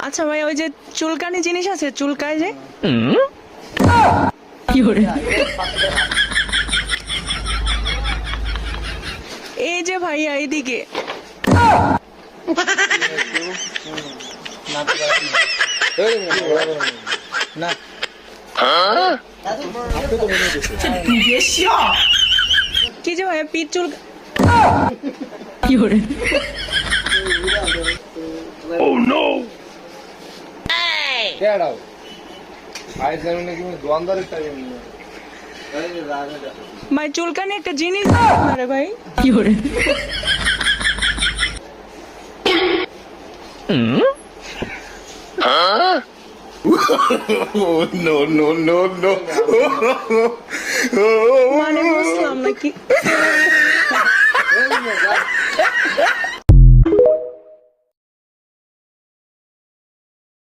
আচ্ছা ভাই, ওই যে চুলকানি জিনিস আছে, চুলকায় যে, এই যে ভাইয়া এইদিকে। কি যে ভাইয়া পিঠ চুল কি করে? Oh no! কেডাও আই জানি না কি দোয়ানদারের টাইম ভাই চুলকানি একটা জিনিস আরে ভাই কি করে? Oh no no no no! মানে বুঝলাম নাকি?